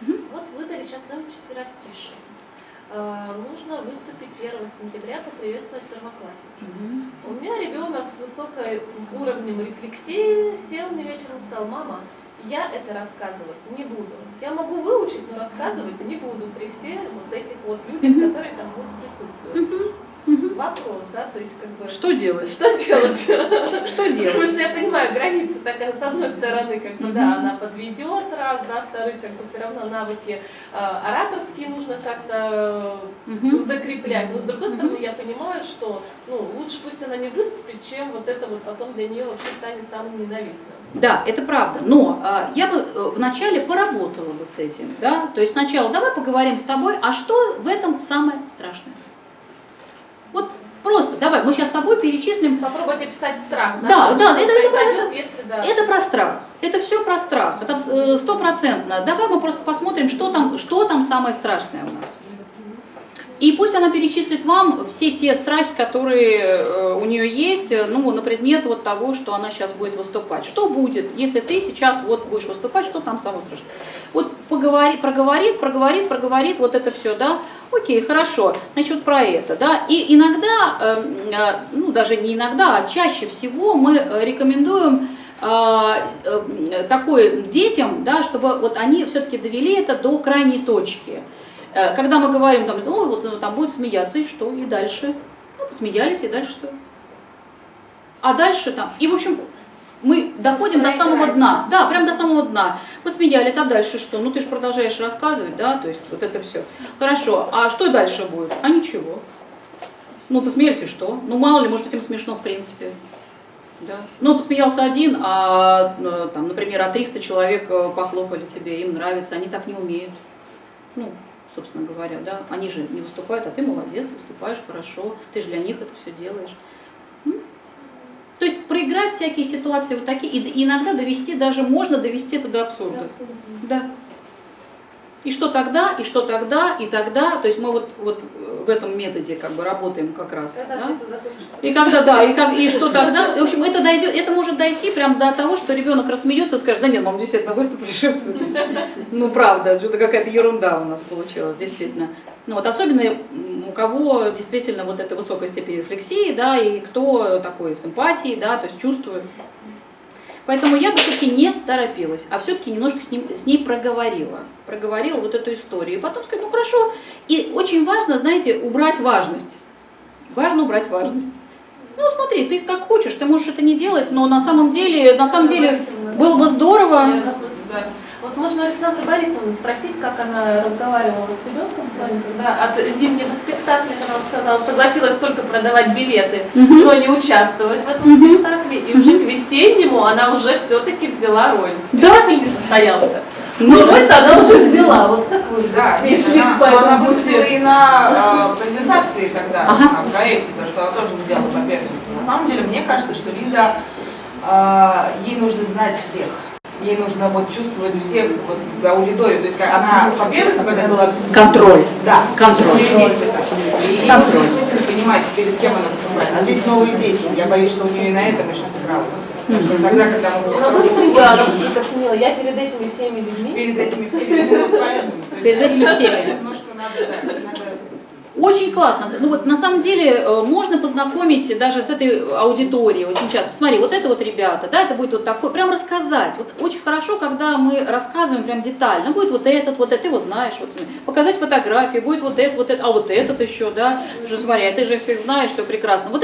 Вот выдали сейчас им четверостишие. Нужно выступить 1 сентября, поприветствовать первоклассников. У меня ребенок с высоким уровнем рефлексии сел мне вечером и сказал: мама, я это рассказывать не буду. Я могу выучить, но рассказывать не буду при всех вот этих вот людях, которые там будут присутствовать. Вопрос, да, то есть как бы... Что делать? Что делать? Что делать? Потому что я понимаю, граница такая, с одной стороны, как бы, да, она подведет раз, да, во-вторых, как бы все равно навыки ораторские нужно как-то закреплять, но с другой стороны я понимаю, что, ну, лучше пусть она не выступит, чем вот это вот потом для нее вообще станет самым ненавистным. Да, это правда, но я бы вначале поработала бы с этим, да, то есть сначала давай поговорим с тобой, а что в этом самое страшное? Вот просто, давай, мы сейчас с тобой перечислим. Попробуйте описать страх. Да, Это про страх. Это все про страх. Это 100%. Давай мы просто посмотрим, что там самое страшное у нас. И пусть она перечислит вам все те страхи, которые у нее есть, ну, на предмет вот того, что она сейчас будет выступать. Что будет, если ты сейчас вот будешь выступать, что там самое страшное? Вот проговорит вот это все, да? Окей, хорошо, значит, вот про это, да? И иногда, ну, даже не иногда, а чаще всего мы рекомендуем такое детям, да, чтобы вот они все-таки довели это до крайней точки. Когда мы говорим, там, ну, вот там будет смеяться, и что, и дальше? Ну, посмеялись, и дальше что? А дальше там, и в общем, мы доходим до самого дна, да, прям до самого дна. Посмеялись, а дальше что? Ну, ты же продолжаешь рассказывать, да, то есть вот это все. Хорошо, а что дальше будет? А ничего. Ну, посмеялись, и что? Ну, мало ли, может быть, им смешно в принципе. Да. Ну, посмеялся один, а, там, например, 300 человек похлопали тебе, им нравится, они так не умеют. Ну, собственно говоря, да, они же не выступают, а ты молодец, выступаешь хорошо, ты же для них это все делаешь. То есть проиграть всякие ситуации вот такие, и иногда можно довести это до абсурда. Да. И что тогда, и тогда, то есть мы вот в этом методе как бы работаем как раз. Когда да? это закончится? И когда, да, и что тогда, в общем, это может дойти прям до того, что ребенок рассмеется и скажет: да нет, мам, действительно, выступишь, ну правда, это какая-то ерунда у нас получилась, действительно. Ну вот особенно у кого действительно вот эта высокая степень рефлексии, да, и кто такой с эмпатией, да, то есть чувствует. Поэтому я бы все-таки не торопилась, а все-таки немножко с ней проговорила вот эту историю. И потом сказать: ну хорошо. И очень важно, знаете, убрать важность. Важно убрать важность. Ну смотри, ты как хочешь, ты можешь это не делать, но на самом деле было бы здорово. Вот можно Александру Борисовну спросить, как она разговаривала с ребенком своим, когда от зимнего спектакля, когда она согласилась только продавать билеты, но не участвовать в этом спектакле, и уже к весеннему она уже все-таки взяла роль. Спектакль не состоялся. Но роль-то она уже взяла. Вот как вы с ней шли по этому пути? Выступила и на презентации тогда, на проекте, то, что она тоже не делала по первенству. На самом деле, мне кажется, что Лиза, ей нужно знать всех. Ей нужно вот чувствовать всех вот, аудиторию. То есть она по первенству, когда была... Контроль. Да, контроль. И ей нужно действительно понимать, перед кем она выступает. А здесь новые дети. Я боюсь, что у нее и на этом еще сыгралось. Потому что тогда, когда мы... Она быстренько оценила. Я перед этими всеми людьми. Перед этими всеми людьми, вот поэтому. Перед этими всеми. Немножко надо. Очень классно. Ну вот на самом деле можно познакомить даже с этой аудиторией очень часто. Посмотри, вот это вот ребята, да, это будет вот такой, прям рассказать. Вот очень хорошо, когда мы рассказываем прям детально. Будет вот этот, ты его знаешь, вот, показать фотографии, будет вот это, а вот этот еще, да. Уже смотри, ты же всех знаешь, все прекрасно. Вот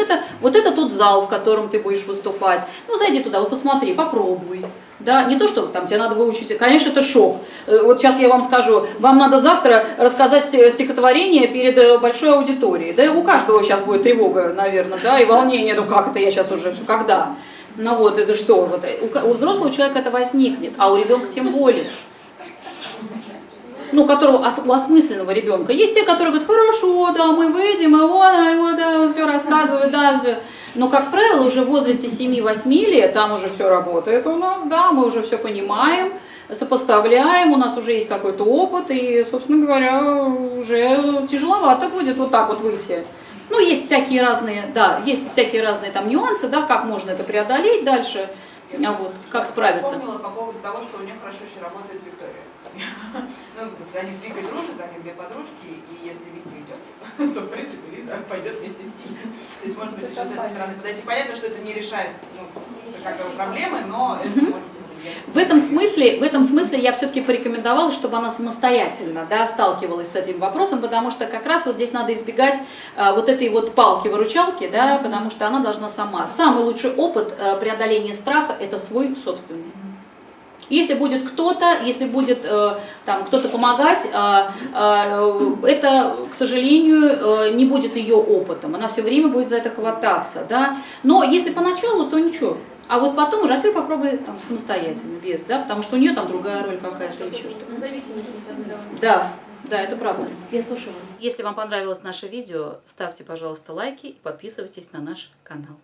это тот зал, в котором ты будешь выступать. Ну, зайди туда, вот посмотри, попробуй. Да, не то, что там тебе надо выучить, конечно, это шок. Вот сейчас я вам скажу, вам надо завтра рассказать стихотворение перед большой аудиторией. Да, у каждого сейчас будет тревога, наверное, да, и волнение, ну как это я сейчас уже, когда? Ну вот, это что, вот, у взрослого человека это возникнет, а у ребенка тем более. Ну, у осмысленного ребенка. Есть те, которые говорят: хорошо, да, мы выйдем, и вот, да, все рассказывают, да, все. Но, как правило, уже в возрасте 7-8 лет там уже все работает у нас, да, мы уже все понимаем, сопоставляем, у нас уже есть какой-то опыт, и, собственно говоря, уже тяжеловато будет вот так вот выйти. Ну, есть всякие разные, да, там нюансы, да, как можно это преодолеть дальше, вот, как справиться. Я вспомнила по поводу того, что у нее хорошо еще работает Виктория. Ну, есть они с Викой дружат, они две подружки, и если Вика идет, то, в принципе, Лиза пойдет вместе с ней. То есть, может быть, еще с этой стороны подойти. Понятно, что это не решает как бы проблемы, но это может быть. В этом смысле я все-таки порекомендовала, чтобы она самостоятельно, да, сталкивалась с этим вопросом, потому что как раз вот здесь надо избегать вот этой вот палки-выручалки, да, потому что она должна сама. Самый лучший опыт преодоления страха – это свой собственный. Если будет кто-то, если будет там кто-то помогать, это, к сожалению, не будет ее опытом. Она все время будет за это хвататься, да. Но если поначалу, то ничего. А вот потом уже, а теперь попробуй там, самостоятельно, без, да, потому что у нее там другая роль какая-то, еще что-то. Зависимость не формирована. Да, да, это правда. Я слушаю вас. Если вам понравилось наше видео, ставьте, пожалуйста, лайки и подписывайтесь на наш канал.